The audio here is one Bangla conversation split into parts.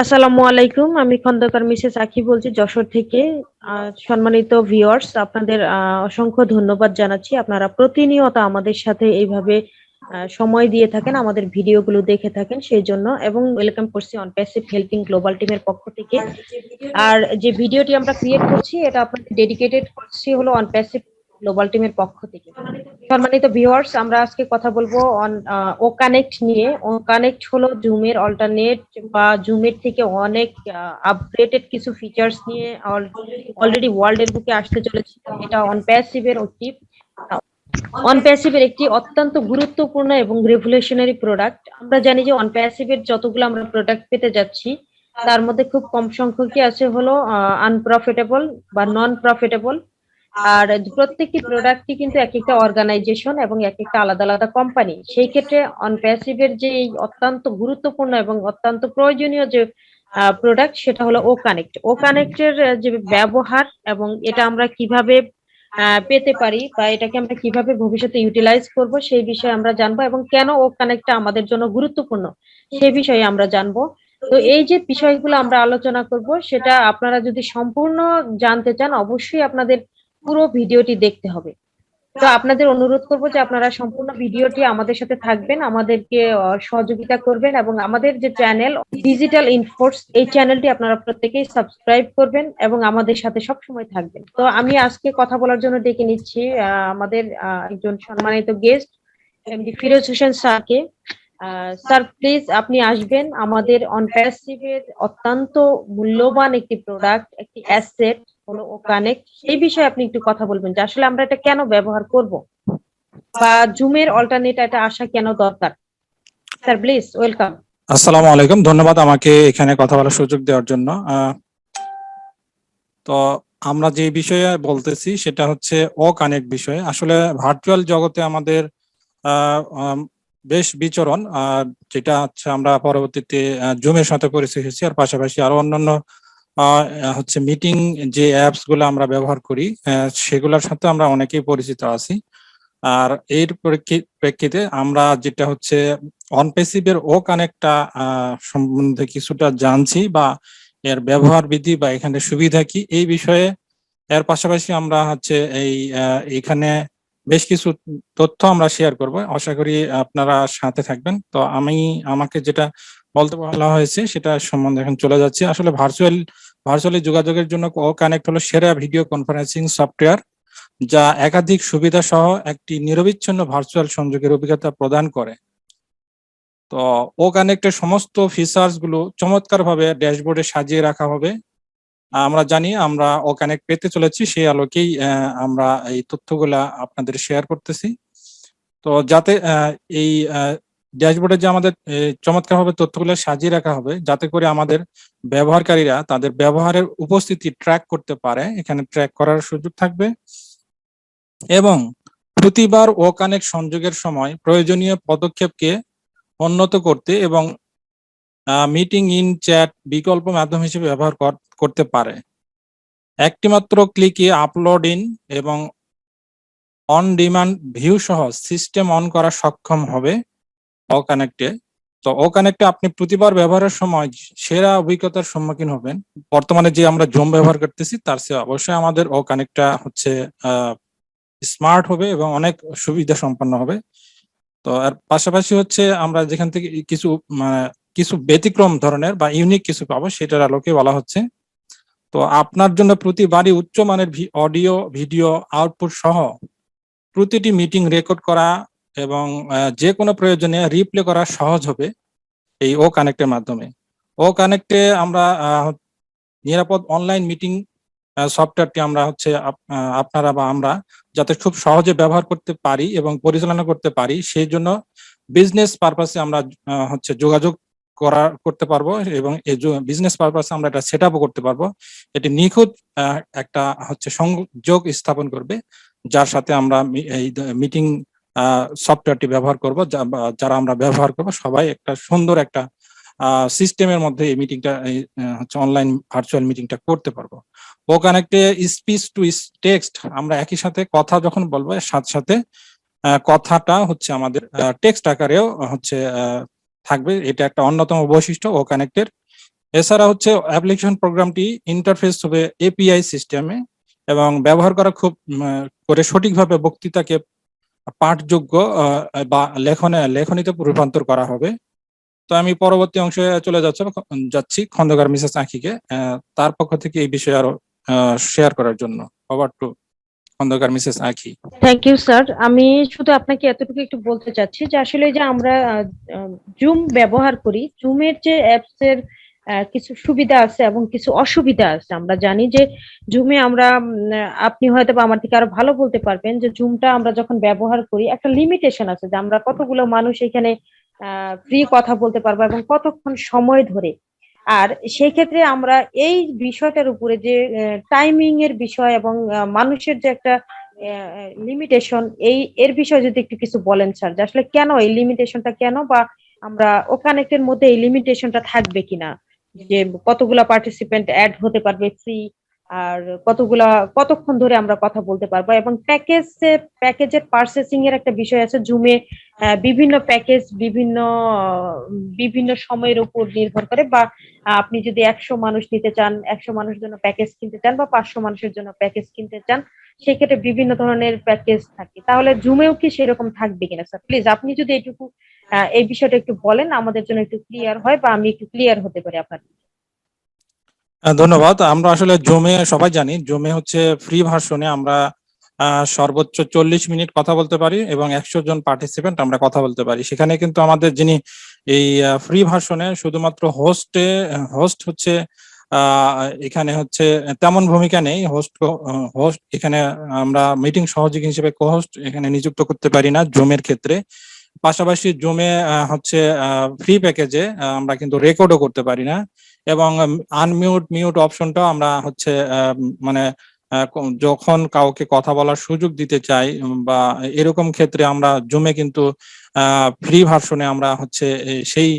আসসালামু আলাইকুম। আমি খন্দকার মিসেস আখি বলছি যশোর থেকে। সম্মানিত ভিউয়ার্স, আপনাদের অসংখ্য ধন্যবাদ জানাচ্ছি। আপনারা প্রতিনিয়ত আমাদের সাথে এইভাবে সময় দিয়ে থাকেন, আমাদের ভিডিওগুলো দেখে থাকেন সেই জন্য, এবং ওয়েলকাম করছি অন প্যাসিভ হেল্পিং গ্লোবাল টিমের পক্ষ থেকে। আর যে ভিডিওটি আমরা ক্রিয়েট করছি এটা আপনাদের ডেডিকেটেড করছি হলো অন প্যাসিভ গ্লোবাল টিমের পক্ষ থেকে। সম্মানিত ভিউয়ার্স, আমরা আজকে কথা বলবো অন ও কানেক্ট নিয়ে। ও কানেক্ট হলো জুমের অল্টারনেট বা জুমের থেকে অনেক আপগ্রেডেড কিছু ফিচার্স নিয়ে অলরেডি ওয়ার্ল্ডের বুকে আসতে চলেছে। এটা অনপ্যাসিভের একটি অত্যন্ত গুরুত্বপূর্ণ এবং রেভলিউশনারি প্রোডাক্ট। আমরা জানি যে অনপ্যাসিভের যতগুলো আমরা প্রোডাক্ট পেতে যাচ্ছি তার মধ্যে খুব কম সংখ্যকই আছে হলো আনপ্রফিটেবল বা নন প্রফিটেবল। আর প্রত্যেকটি প্রোডাক্টই কিন্তু এক একটা অর্গানাইজেশন এবং এক একটা আলাদা আলাদা কোম্পানি। সেই ক্ষেত্রে অনপ্যাসিভের যে এই অত্যন্ত গুরুত্বপূর্ণ এবং অত্যন্ত প্রয়োজনীয় যে প্রোডাক্ট সেটা হলো ও কানেক্ট। ও কানেক্টের যে ব্যবহার এবং এটা আমরা কিভাবে পেতে পারি বা এটাকে আমরা কিভাবে ভবিষ্যতে ইউটিলাইজ করব সেই বিষয়ে আমরা জানবো, এবং কেন ও কানেক্টটা আমাদের জন্য গুরুত্বপূর্ণ সেই বিষয়ে আমরা জানবো। তো এই যে বিষয়গুলো আমরা আলোচনা করব সেটা আপনারা যদি সম্পূর্ণ জানতে চান অবশ্যই আপনাদের পুরো ভিডিওটি দেখতে হবে। তো আপনাদের অনুরোধ করব যে আপনারা সম্পূর্ণ ভিডিওটি আমাদের সাথে থাকবেন, আমাদেরকে সহযোগিতা করবেন, এবং আমাদের যে চ্যানেল ডিজিটাল ইনফোর্স এই চ্যানেলটি আপনারা প্রত্যেকেই সাবস্ক্রাইব করবেন এবং আমাদের সাথে সব সময় থাকবেন। তো আমি আজকে কথা বলার জন্য ডেকে নিচ্ছি আমাদের একজন সম্মানিত গেস্ট এমডি ফিরোজ হোসেন স্যারকে। স্যার প্লিজ আপনি আসবেন। আমাদের অনপ্যাসিভের অত্যন্ত মূল্যবান একটি প্রোডাক্ট, একটি অ্যাসেট হলো ও কানেক্ট। সেই বিষয়ে আপনি একটু কথা বলবেন যে আসলে আমরা এটা কেন ব্যবহার করব বা জুমের অল্টারনেট এটা আসা কেন দরকার। Sir please welcome. আসসালামু আলাইকুম, ধন্যবাদ আমাকে এখানে কথা বলার সুযোগ দেওয়ার জন্য। তো আমরা যে বিষয়ে বলতেছি সেটা হচ্ছে ও কানেক্ট বিষয়ে। আসলে ভার্চুয়াল জগতে আমাদের বেশ বিচরণ, যেটা হচ্ছে আমরা পরবর্তীতে জুমের সাথে পরিচিত হয়েছি, আর পাশাপাশি আরো অন্যান্য হচ্ছে মিটিং যে অ্যাপস গুলো আমরা ব্যবহার করি সেগুলোর সাথে আমরা অনেকেই পরিচিত আছি। আর এর প্রেক্ষিতে আমরা যেটা হচ্ছে অনপ্যাসিভের ও কানেক্টটা সম্বন্ধে কিছুটা জানছি, বা এর ব্যবহার বিধি বা এখানে সুবিধা কি এই বিষয়ে। এর পাশাপাশি আমরা হচ্ছে এখানে বেশ কিছু তথ্য আমরা শেয়ার করব, আশা করি আপনারা সাথে থাকবেন। তো আমাকে যেটা বলতে বলা হয়েছে সেটা সম্বন্ধে এখন চলে যাচ্ছে। আসলে ভার্চুয়ালি যোগাযোগের জন্য ও কানেক্ট হলো সেরা ভিডিও কনফারেন্সিং সফটওয়্যার, যা একাধিক সুবিধা সহ একটি নিরবিচ্ছিন্ন ভার্চুয়াল সংযোগের অভিজ্ঞতা প্রদান করে। তো ও কানেক্টের সমস্ত ফিচার্স গুলো চমৎকার ভাবে ড্যাশবোর্ডে সাজিয়ে রাখা হবে। আমরা জানি আমরা ও কানেক্ট পেতে চলেছি, সেই আলোকেই আমরা এই তথ্যগুলা আপনাদের শেয়ার করতেছি। তো যাতে এই ড্যাশবোর্ডে যে আমাদের চমৎকার ভাবে তথ্যগুলো সাজিয়ে রাখা হবে, যাতে করে আমাদের ব্যবহারকারীরা তাদের ব্যবহারের উপস্থিতি ট্র্যাক করতে পারে। এখানে ট্র্যাক করার সুযোগ থাকবে, এবং প্রতিবার ও কানেক্ট সংযোগের সময় প্রয়োজনীয় পদক্ষেপকে উন্নত করতে এবং মিটিং ইন চ্যাট বিকল্প মাধ্যম হিসেবে ব্যবহার করতে পারে। একটি মাত্র ক্লিকে আপলোড ইন এবং অন ডিমান্ড ভিউ সহ সিস্টেম অন করা সক্ষম হবে ও কানেক্টে। তো ও কানেক্টে আপনি প্রতিবার ব্যবহারের সময় সেরা অভিজ্ঞতার সম্মুখীন হবেন। বর্তমানে যে আমরা জুম ব্যবহার করতেছি তার চেয়ে অবশ্যই আমাদের ও কানেক্টটা হচ্ছে স্মার্ট হবে এবং অনেক সুবিধা সম্পন্ন হবে। তো এর পাশাপাশি হচ্ছে আমরা যেখান থেকে কিছু ব্যতিক্রম ধরনের বা ইউনিক কিছু পাবো সেটার আলোকে বলা হচ্ছে। তো আপনার জন্য প্রতিবারই উচ্চমানের অডিও ভিডিও আউটপুট সহ প্রতিটি মিটিং রেকর্ড করা এবং যে কোনো প্রয়োজনে রিপ্লে করা সহজ হবে এই ও কানেক্টের মাধ্যমে। ও কানেক্টে আমরা নিরাপদ অনলাইন মিটিং সফটওয়্যারটি আমরা হচ্ছে আপনারা বা আমরা যাতে খুব সহজে ব্যবহার করতে পারি এবং পরিচালনা করতে পারি, সেই জন্য বিজনেস পারপাসে আমরা হচ্ছে যোগাযোগ করতে পারবো, এবং এই বিজনেস পারপাসে আমরা এটা সেট আপও করতে পারবো। এটি নিখুঁত একটা হচ্ছে সংযোগ স্থাপন করবে, যার সাথে আমরা এই মিটিং সফটওয়্যারটি ব্যবহার করব। যারা আমরা ব্যবহার করব সবাই একটা সুন্দর একটা সিস্টেমের মধ্যে এই মিটিংটা হচ্ছে অনলাইন ভার্চুয়াল মিটিংটা করতে পারবো। ও কানেক্টে স্পিচ টু টেক্সট, আমরা একই সাথে কথা যখন বলবো সাথে সাথে কথাটা হচ্ছে আমাদের টেক্সট আকারেও হচ্ছে থাকবে। এটা একটা অন্যতম বৈশিষ্ট্য ও কানেক্টের। এছাড়া হচ্ছে অ্যাপ্লিকেশন প্রোগ্রামটি ইন্টারফেস হবে এপিআই সিস্টেমে এবং ব্যবহার করা খুব করে সঠিকভাবে বক্তৃতাকে পাঠযোগ্য বা লেখনীতে রূপান্তর করা হবে। তো আমি পরবর্তী অংশে চলে যাচ্ছি খন্দকার মিসেস আঁখিকে তার পক্ষ থেকে এই বিষয়ে আরো শেয়ার করার জন্য। Over to Khandakar Mrs Ankhi. Thank you sir. আমি শুধু আপনাকে এতটুকু একটু বলতে চাচ্ছি যে আসলে যে আমরা জুম ব্যবহার করি, জুমের যে অ্যাপস এর কিছু সুবিধা আছে এবং কিছু অসুবিধা আছে। আমরা জানি যে জুমে আমরা আপনি হয়তো বা আমার থেকে আরো ভালো বলতে পারবেন যে জুমটা আমরা যখন ব্যবহার করি একটা লিমিটেশন আছে যে আমরা কতগুলো মানুষ এখানে ফ্রি কথা বলতে পারবো এবং কতক্ষণ সময় ধরে। আর সেই ক্ষেত্রে আমরা এই বিষয়টার উপরে যে টাইমিং এর বিষয় এবং মানুষের যে একটা লিমিটেশন, এর বিষয়ে যদি একটু কিছু বলেন স্যার, যে আসলে কেন এই লিমিটেশনটা, কেন বা আমরা ও কানেক্টের মধ্যে এই লিমিটেশনটা থাকবে কিনা, যে কতগুলা পার্টিসিপেন্ট অ্যাড হতে পারবে ফ্রি, আর কতক্ষণ ধরে আমরা কথা বলতে পারবো, এবং প্যাকেজের পারচেসিং এর একটা বিষয় আছে জুমে। বিভিন্ন প্যাকেজ বিভিন্ন সময়ের উপর নির্ভর করে, বা আপনি যদি 100 মানুষ নিতে চান, 100 মানুষের জন্য প্যাকেজ কিনতে চান, বা 500 মানুষের জন্য প্যাকেজ কিনতে চান, সেক্ষেত্রে বিভিন্ন ধরনের প্যাকেজ থাকে। তাহলে জুমেও কি সেরকম থাকবে কিনা স্যার? প্লিজ আপনি যদি এইটুকু এই বিষয়টা একটু বলেন, আমাদের জন্য একটু ক্লিয়ার হয় বা আমি একটু ক্লিয়ার হতে পারি আপনার। ধন্যবাদ। আমরা আসলে জুমে সবাই জানি, জুমে হচ্ছে ফ্রি ভার্সনে আমরা সর্বোচ্চ 40 মিনিট কথা বলতে পারি এবং 100 জন পার্টিসিপেন্ট আমরা কথা বলতে পারি। সেখানে কিন্তু আমাদের যিনি এই ফ্রি ভার্সনে শুধুমাত্র হোস্ট হচ্ছে এখানে হচ্ছে তেমন ভূমিকা নেই। হোস্ট এখানে আমরা মিটিং সহযোগী হিসেবে কোহোস্ট এখানে নিযুক্ত করতে পারি না জুমের ক্ষেত্রে। পাশাপাশি জুমে হচ্ছে ফ্রি প্যাকেজে আমরা কিন্তু রেকর্ডও করতে পারি না, এবং মিউট অপশনটাও আমরা হচ্ছে মানে যখন কাউকে কথা বলার সুযোগ দিতে চাই বা এরকম ক্ষেত্রে আমরা জুমে কিন্তু ফ্রি ভার্সনে আমরা হচ্ছে সেই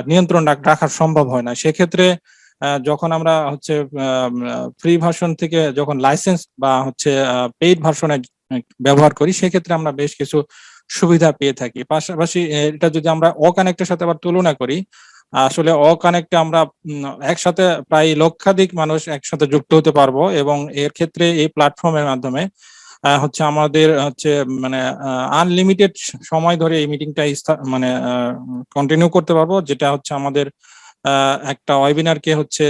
নিয়ন্ত্রণ রাখা সম্ভব হয় না। সেক্ষেত্রে যখন আমরা হচ্ছে ফ্রি ভার্সন থেকে যখন লাইসেন্স বা হচ্ছে পেইড ভার্সনে ব্যবহার করি, সেক্ষেত্রে আমরা বেশ কিছু সুবিধা পেয়ে থাকি। পাশাপাশি এটা যদি আমরা অকানেক্টের সাথে আবার তুলনা করি, আসলে অকানেক্টে আমরা একসাথে প্রায় লক্ষাধিক মানুষ একসাথে যুক্ত হতে পারবো, এবং এর ক্ষেত্রে এই প্ল্যাটফর্মের মাধ্যমে হচ্ছে আমাদের হচ্ছে মানে আনলিমিটেড সময় ধরে এই মিটিংটা মানে কন্টিনিউ করতে পারবো, যেটা হচ্ছে আমাদের একটা ওয়েবিনারকে হচ্ছে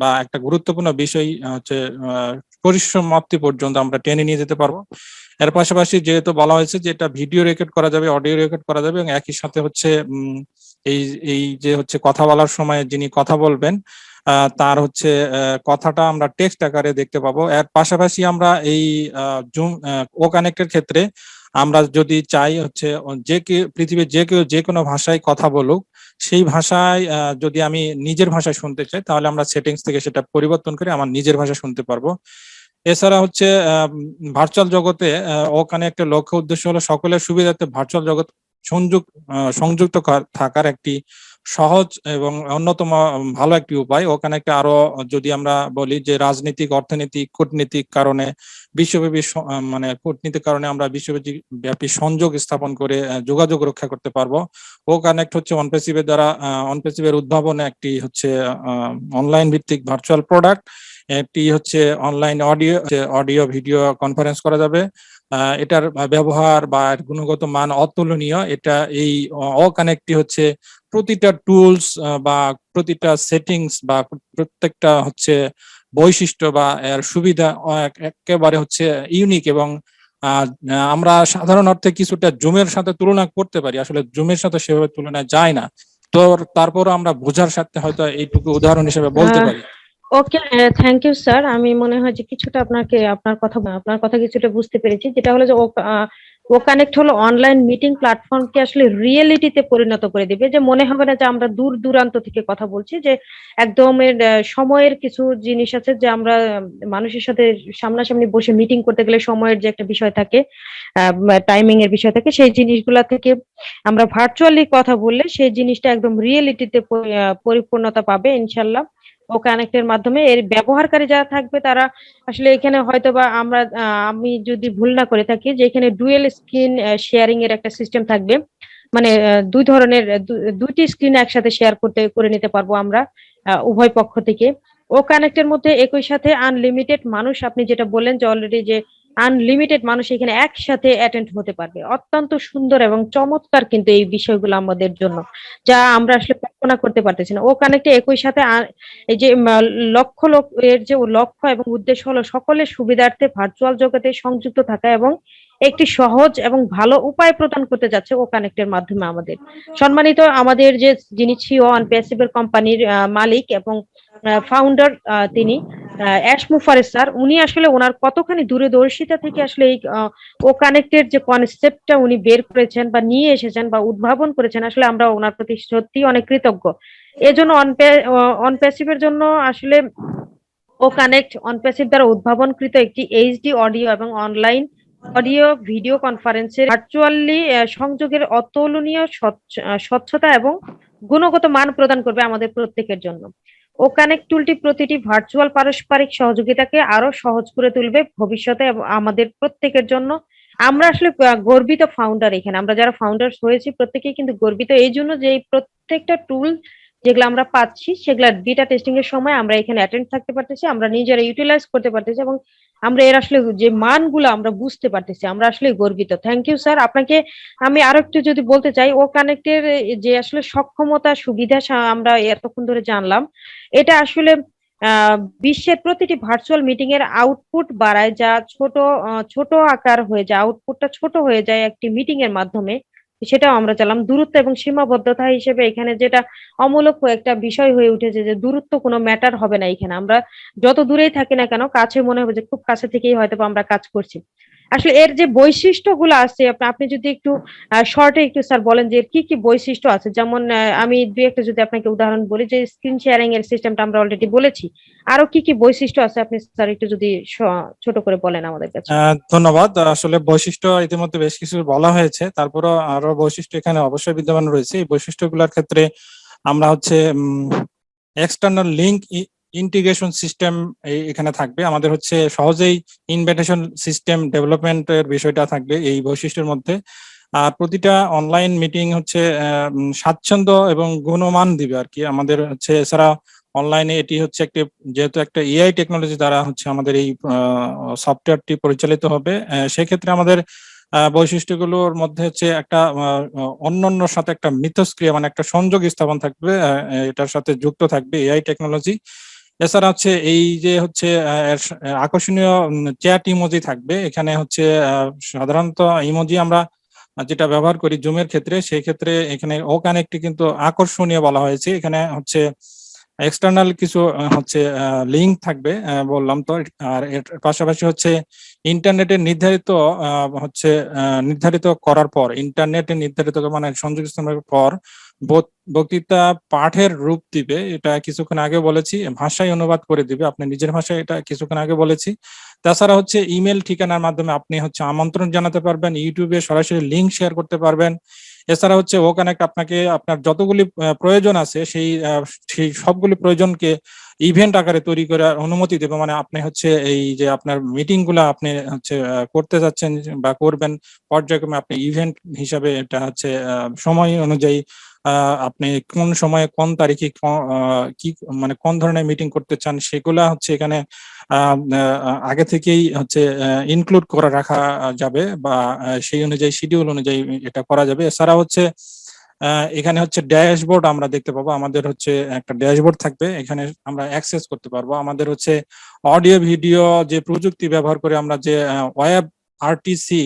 বা একটা গুরুত্বপূর্ণ বিষয় হচ্ছে পরিসমাপ্তি পর্যন্ত আমরা টেনে নিয়ে যেতে পারবো। এর পাশাপাশি যেহেতু বলা হয়েছে যে এটা ভিডিও রেকর্ড করা যাবে, অডিও রেকর্ড করা যাবে, এবং একই সাথে হচ্ছে এই এই যে হচ্ছে কথা বলার সময় যিনি কথা বলবেন তার হচ্ছে কথাটা আমরা টেক্সট আকারে দেখতে পাবো। এর পাশাপাশি আমরা এই জুম ও কানেক্টের ক্ষেত্রে আমরা যদি চাই হচ্ছে পৃথিবীর যে কেউ যে কোনো ভাষায় কথা বলুক, সেই ভাষায় যদি আমি নিজের ভাষায় শুনতে চাই, তাহলে আমরা সেটিংস থেকে সেটা পরিবর্তন করে আমার নিজের ভাষা শুনতে পারবো। এছাড়া হচ্ছে ভার্চুয়াল জগতে ওখানে একটা লক্ষ্য উদ্দেশ্য হলো সকলের সুবিধার্থে ভার্চুয়াল জগৎ সংযুক্ত থাকার একটি সহজ এবং অন্যতম ভালো একটি উপায়। ওখানে একটা আরো যদি আমরা বলি যে রাজনৈতিক, অর্থনৈতিক, কূটনীতিক কারণে বিশ্বব্যাপী মানে কূটনীতিক কারণে আমরা বিশ্বব্যাপী সংযোগ স্থাপন করে যোগাযোগ রক্ষা করতে পারবো। ও কানেক্ট হচ্ছে অনপ্যাসিভের দ্বারা অনপ্যাসিভের উদ্ভাবনে একটি হচ্ছে অনলাইন ভিত্তিক ভার্চুয়াল প্রোডাক্ট। একটি হচ্ছে অনলাইন অডিও ভিডিও কনফারেন্স করা যাবে। এটার ব্যবহার বা গুণগত মান অতুলনীয়। এটা এই অকানেক্টটি হচ্ছে প্রতিটা টুলস বা প্রতিটা সেটিংস বা প্রত্যেকটা হচ্ছে বৈশিষ্ট্য বা এর সুবিধা একেবারে হচ্ছে ইউনিক, এবং আমরা সাধারণ অর্থে কিছুটা জুমের সাথে তুলনা করতে পারি, আসলে জুমের সাথে সেভাবে তুলনা যায় না। তো তারপর আমরা বোঝার সাথে হয়তো এইটুকু উদাহরণ হিসেবে বলতে পারি। ওকে, থ্যাংক ইউ স্যার। আমি মনে হয় যে কিছুটা আপনার কথা কিছুটা বুঝতে পেরেছি, যেটা হলো যে ও কানেক্ট হলো অনলাইন মিটিং প্ল্যাটফর্মকে আসলে রিয়েলিটিতে পরিণত করে দিবে, যে মনে হবে না যে আমরা দূর দূরান্ত থেকে কথা বলছি, যে একদম সময়ের কিছু জিনিস আছে যে আমরা মানুষের সাথে সামনাসামনি বসে মিটিং করতে গেলে সময়ের যে একটা বিষয় থাকে, টাইমিং এর বিষয় থাকে, সেই জিনিসগুলা থেকে আমরা ভার্চুয়ালি কথা বললে সেই জিনিসটা একদম রিয়েলিটিতে পরিপূর্ণতা পাবে ইনশাল্লাহ ও কানেক্টের মাধ্যমে। এর ব্যবহারকারী যারা থাকবে তারা আসলে এখানে হয়তোবা আমি যদি ভুল না করে থাকি, যে এখানে ডুয়েল স্ক্রিন শেয়ারিং এর একটা সিস্টেম থাকবে, মানে দুই ধরনের দুইটি স্ক্রিন একসাথে শেয়ার করে নিতে পারবো আমরা। উভয় পক্ষ থেকে। ও কানেক্টের মধ্যে একই সাথে আনলিমিটেড মানুষ, আপনি যেটা বললেন যে অলরেডি যে আনলিমিটেড মানুষ এখানে একসাথে অ্যাটেন্ড হতে পারবে, অত্যন্ত সুন্দর এবং চমৎকার কিন্তু এই বিষয়গুলো আমাদের জন্য, যা আমরা আসলে কল্পনা করতে পারতেছি না। ও কানেক্টে একই সাথে এই যে লক্ষ লোক এর যে লক্ষ্য এবং উদ্দেশ্য হলো সকলের সুবিধার্থে ভার্চুয়াল জগতে সংযুক্ত থাকা এবং একটি সহজ এবং ভালো উপায় প্রদান করতে যাচ্ছে ও কানেক্টের মাধ্যমে আমাদের। সম্মানিত আমাদের যে যিনি সিও অনপ্যাসিভের কোম্পানির মালিক এবং ফাউন্ডার, তিনি অ্যাশ মুফারেজ স্যার, উনি আসলে ওনার কতখানি দূরদর্শিতা থেকে আসলে এই ও কানেক্টের যে কনসেপ্টটা উনি বের করেছেন বা নিয়ে এসেছেন বা উদ্ভাবন করেছেন, আসলে আমরা ওনার প্রতি সত্যি অনেক কৃতজ্ঞ। এজন্য অনপ্যাসিভের জন্য আসলে ও কানেক্ট অনপ্যাসিভ দ্বারা উদ্ভাবনকৃত একটি এইচডি অডিও এবং অনলাইন অডিও ভিডিও কনফারেন্সের ভার্চুয়ালি সংযোগের অতুলনীয় স্বচ্ছতা এবং গুণগত মান প্রদান করবে আমাদের প্রত্যেকের জন্য। ও কানেক্ট টুলটি প্রতিটি ভার্চুয়াল পারস্পরিক সহযোগিতাকে আরো সহজ করে তুলবে ভবিষ্যতে এবং আমাদের প্রত্যেকের জন্য। আমরা আসলে গর্বিত ফাউন্ডার, এখানে আমরা যারা ফাউন্ডার্স হয়েছি প্রত্যেকেই কিন্তু গর্বিত এই জন্য যে এই প্রত্যেকটা টুল যেগুলো আমরা পাচ্ছি সেগুলা বিটা টেস্টিং এর সময় আমরা এখানে অ্যাটেন্ড থাকতে পারতেছি, আমরা নিজেরা ইউটিলাইজ করতে পারতেছি এবং আমরা এর আসলে যে মানগুলো আমরা বুঝতে পারতেছি, আমরা আসলে গর্বিত। Thank you sir. আপনাকে আমি আরো একটু যদি বলতে চাই, ও কানেক্টের যে আসলে সক্ষমতা সুবিধা আমরা এতক্ষণ ধরে জানলাম, এটা আসলে বিশ্বের প্রতিটি ভার্চুয়াল মিটিং এর আউটপুট বাড়ায়, যা ছোট আকার হয়ে যায়, আউটপুটটা ছোট হয়ে যায় একটি মিটিং এর মাধ্যমে। সেটাও আমরা চালাম। দূরত্ব এবং সীমাবদ্ধতা হিসেবে এখানে যেটা অমূলক একটা বিষয় হয়ে উঠেছে যে দূরত্ব কোনো ম্যাটার হবে না এখানে, আমরা যত দূরেই থাকি না কেন কাছে মনে হবে যে খুব কাছে থেকেই হয়তো আমরা কাজ করছি। আসলে এর যে বৈশিষ্ট্যগুলো আছে আপনি যদি একটু শর্টে একটু স্যার বলেন যে এর কি কি বৈশিষ্ট্য আছে, যেমন আমি দুই একটা যদি আপনাকে উদাহরণ বলি, যে স্ক্রিন শেয়ারিং এর সিস্টেমটা আমরা অলরেডি বলেছি, আরো কি কি বৈশিষ্ট্য আছে আপনি স্যার একটু যদি ছোট করে বলেন আমাদের কাছে। ধন্যবাদ। আসলে বৈশিষ্ট্য ইতিমধ্যে বেশ কিছু বলা হয়েছে, তারপরও আরো বৈশিষ্ট্য এখানে অবশ্যই বিদ্যমান রয়েছে। এই বৈশিষ্ট্যগুলোর ক্ষেত্রে আমরা হচ্ছে এক্সটার্নাল লিঙ্ক ইন্টিগ্রেশন সিস্টেম এখানে থাকবে, আমাদের হচ্ছে সহজেই ইনভিটেশন সিস্টেম ডেভেলপমেন্টের বিষয়টা থাকবে এই বৈশিষ্ট্যের মধ্যে। আর প্রতিটা অনলাইন মিটিং হচ্ছে স্বাচ্ছন্দ্য এবং গুণমান দিবে আর কি আমাদের হচ্ছে। এছাড়া অনলাইনে এটি হচ্ছে একটি, যেহেতু একটা এআই টেকনোলজি দ্বারা হচ্ছে আমাদের এই সফটওয়্যারটি পরিচালিত হবে, সেক্ষেত্রে আমাদের বৈশিষ্ট্যগুলোর মধ্যে হচ্ছে একটা অন্যান্যর সাথে একটা মিথস্ক্রিয়া মানে একটা সংযোগ স্থাপন থাকবে, এটার সাথে যুক্ত থাকবে এআই টেকনোলজি। এছাড়া হচ্ছে এই যে হচ্ছে আকর্ষণীয় চ্যাট ইমোজি থাকবে এখানে হচ্ছে। সাধারণত ইমোজি আমরা যেটা ব্যবহার করি জুমের ক্ষেত্রে, সেই ক্ষেত্রে এখানে ও কানেক্টে কিন্তু আকর্ষণীয় বলা হয়েছে। এখানে হচ্ছে এক্সটার্নাল কিছু হচ্ছে লিঙ্ক থাকবে, বললাম তো। আর এর পাশাপাশি হচ্ছে ইন্টারনেটে নির্ধারিত হচ্ছে নির্ধারিত করার পর, ইন্টারনেটে নির্ধারিত মানে সংযোগ স্থাপনের পর বক্তৃতা পাঠের রূপ দিবে। এটা কিছুক্ষণ আগে বলেছি, ভাষায় অনুবাদ করে দিবে আপনি নিজের ভাষায়, এটা কিছুক্ষণ আগে বলেছি। তাছাড়া হচ্ছে ইমেল ঠিকানার মাধ্যমে আপনি হচ্ছে আমন্ত্রণ জানাতে পারবেন, ইউটিউবে সরাসরি লিঙ্ক শেয়ার করতে পারবেন। এছাড়া হচ্ছে ও কানেক্ট আপনাকে আপনার যতগুলি প্রয়োজন আছে সেই সবগুলি প্রয়োজনকে ইভেন্ট আকারে তৈরি করার অনুমতি দেবে। মানে আপনি হচ্ছে এই যে আপনার মিটিং গুলা আপনি হচ্ছে করতে যাচ্ছেন বা করবেন পর্যায়ক্রমে, আপনি ইভেন্ট হিসাবে এটা হচ্ছে সময় অনুযায়ী আপনি কোন সময়ে কোন তারিখে কি মানে কোন ধরনের মিটিং করতে চান সেগুলা হচ্ছে এখানে আগে থেকেই হচ্ছে ইনক্লুড করে রাখা যাবে, বা সেই অনুযায়ী শিডিউল অনুযায়ী এটা করা যাবে। এছাড়া হচ্ছে এখানে হচ্ছে ড্যাশবোর্ড আমরা দেখতে পাবো, আমাদের হচ্ছে একটা ড্যাশবোর্ড থাকবে, এখানে আমরা অ্যাক্সেস করতে পারবো। আমাদের হচ্ছে অডিও ভিডিও যে প্রযুক্তি ব্যবহার করে আমরা যে ওয়েব আরটিসি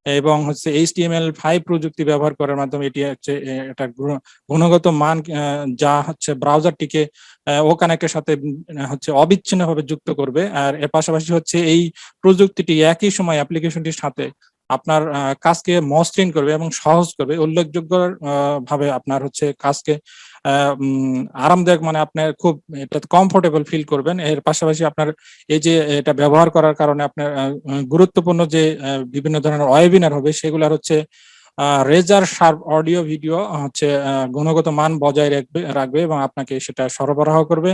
এবং হচ্ছে HTML5 প্রযুক্তি ব্যবহার করার মাধ্যমে এটি হচ্ছে একটা গুণগত মান যা হচ্ছে ব্রাউজারটিকে ও কানেক্টের সাথে হচ্ছে অবিচ্ছিন্নভাবে যুক্ত করবে। আর এর পাশাপাশি হচ্ছে এই প্রযুক্তিটি একই সময় অ্যাপ্লিকেশনটির সাথে আপনার কাজকে মসৃণ করবে এবং সহজ করবে, উল্লেখযোগ্য ভাবে আপনার হচ্ছে কাজকে আরামদায়ক, মানে আপনার খুব এটা কমফোর্টেবল ফিল করবেন। এর পাশাপাশি আপনার এই যে এটা ব্যবহার করার কারণে আপনার গুরুত্বপূর্ণ যে বিভিন্ন ধরনের ওয়েবিনার হবে সেগুলোর হচ্ছে রেজার শার্প অডিও ভিডিও হচ্ছে গুণগত মান বজায় রাখবে এবং আপনাকে সেটা সরবরাহ করবে।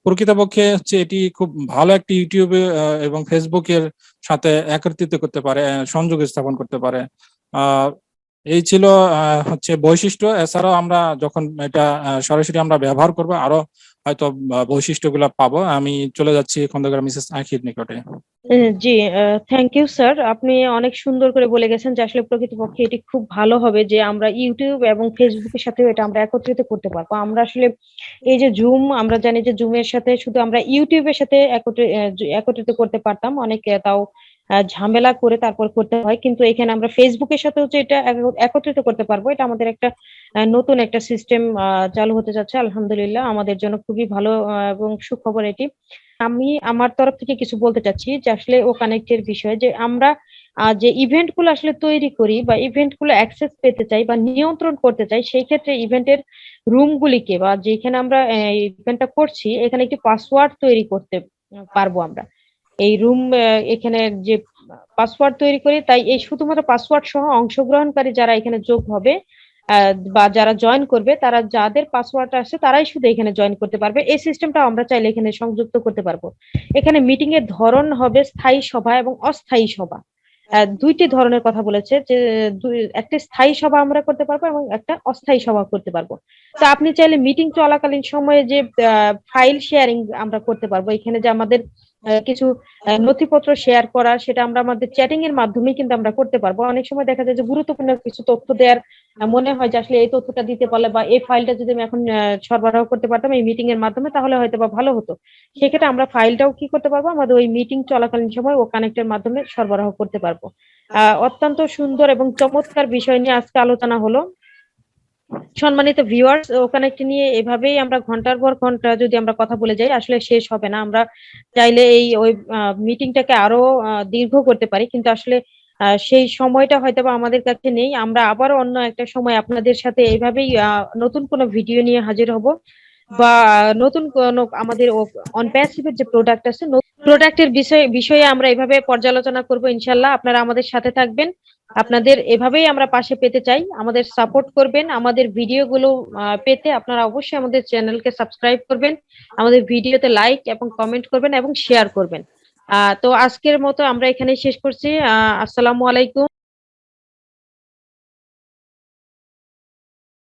প্রকৃতপক্ষে হচ্ছে এটি খুব ভালো একটি ইউটিউবে এবং ফেসবুকের সাথে একত্রিত করতে পারে, সংযোগ স্থাপন করতে পারে। এই ছিল হচ্ছে বৈশিষ্ট্য। এছাড়াও আমরা যখন এটা সরাসরি আমরা ব্যবহার করব, আরো হয়তো বৈশিষ্ট্যগুলো পাবো। আমি চলে যাচ্ছি খন্দকার মিসেস আখির নিকটে। জি, থ্যাংক ইউ স্যার। আপনি অনেক সুন্দর করে বলে গেছেন যে আসলে প্রকৃতপক্ষে এটি খুব ভালো হবে যে আমরা ইউটিউব এবং ফেসবুকের সাথেও এটা আমরা একত্রিত করতে পারবো। আমরা আসলে এই যে জুম, আমরা জানি যে জুমের সাথে শুধু আমরা ইউটিউবের সাথে একত্রিত করতে পারতাম, অনেকে তাও ঝামেলা করে তারপর করতে হয়, কিন্তু এখানে আমরা ফেসবুকের সাথেও যে এটা একত্রিত করতে পারবো, এটা আমাদের একটা নতুন একটা সিস্টেম চালু হতে যাচ্ছে। আলহামদুলিল্লাহ, আমাদের জন্য খুবই ভালো এবং সুখবর এটি। আমি আমার তরফ থেকে কিছু বলতে চাচ্ছি যে আসলে ও কানেক্টের বিষয়ে, যে আমরা যে ইভেন্ট গুলো আসলে তৈরি করি বা ইভেন্ট গুলো অ্যাক্সেস পেতে চাই বা নিয়ন্ত্রণ করতে চাই, সেই ক্ষেত্রে ইভেন্টের রুম গুলিকে বা যেখানে আমরা ইভেন্টটা করছি এখানে একটি পাসওয়ার্ড তৈরি করতে পারবো আমরা। এই রুম, এখানে যে পাসওয়ার্ড তৈরি করি, তাই এই শুধুমাত্র পাসওয়ার্ড সহ অংশগ্রহণকারী যারা এখানে যোগ হবে বা যারা জয়েন করবে, তারা যাদের পাসওয়ার্ড আছে তারাই শুধু এখানে জয়েন করতে পারবে। এই সিস্টেমটা আমরা চাইলে এখানে সংযুক্ত করতে পারবো। এখানে মিটিং এর ধরন হবে স্থায়ী সভা এবং অস্থায়ী সভা। দুইটি ধরনের কথা বলেছে, যে একটা স্থায়ী সভা আমরা করতে পারবো এবং একটা অস্থায়ী সভা করতে পারবো। তো আপনি চাইলে মিটিং চলাকালীন সময়ে যে ফাইল শেয়ারিং আমরা করতে পারবো, এখানে যে আমাদের কিছু নথিপত্র শেয়ার করা, সেটা আমরা আমাদের চ্যাটিং এর মাধ্যমে কিন্তু আমরা করতে পারবো। অনেক সময় দেখা যায় যে গুরুত্বপূর্ণ কিছু তথ্য দেওয়ার মনে হয় যে আসলে এই তথ্যটা দিতে পারলে বা এই ফাইলটা যদি আমি এখন সরবরাহ করতে পারতাম এই মিটিং এর মাধ্যমে, তাহলে হয়তো বা ভালো হতো। সেক্ষেত্রে আমরা ফাইলটাও কি করতে পারবো, আমাদের ওই মিটিং চলাকালীন সময় ও কানেক্টের মাধ্যমে সরবরাহ করতে পারবো। অত্যন্ত সুন্দর এবং চমৎকার বিষয় নিয়ে আজকে আলোচনা হলো। সম্মানিত ভিউয়ার্স, ওখানে একটি নিয়ে এভাবেই আমরা ঘন্টার পর ঘন্টা যদি আমরা কথা বলে যাই আসলে শেষ হবে না। আমরা চাইলে এই ওই মিটিংটাকে আরো দীর্ঘ করতে পারি, কিন্তু আসলে সেই সময়টা হয়তো বা আমাদের কাছে নেই। আমরা আবার অন্য একটা সময় আপনাদের সাথে এইভাবেই নতুন কোনো ভিডিও নিয়ে হাজির হব, বা নতুন কোনো আমাদের অনপ্যাসিভের যে প্রোডাক্ট আছে, প্রোডাক্টের বিষয়ে আমরা এভাবে পর্যালোচনা করব ইনশাল্লাহ। আপনারা আমাদের সাথে থাকবেন, আপনাদের এভাবেই আমরা পাশে পেতে চাই, আমাদের সাপোর্ট করবেন। আমাদের ভিডিওগুলো পেতে আপনারা অবশ্যই আমাদের চ্যানেলকে সাবস্ক্রাইব করবেন, আমাদের ভিডিওতে লাইক এবং কমেন্ট করবেন এবং শেয়ার করবেন। তো আজকের মতো আমরা এখানেই শেষ করছি। আসসালামু আলাইকুম।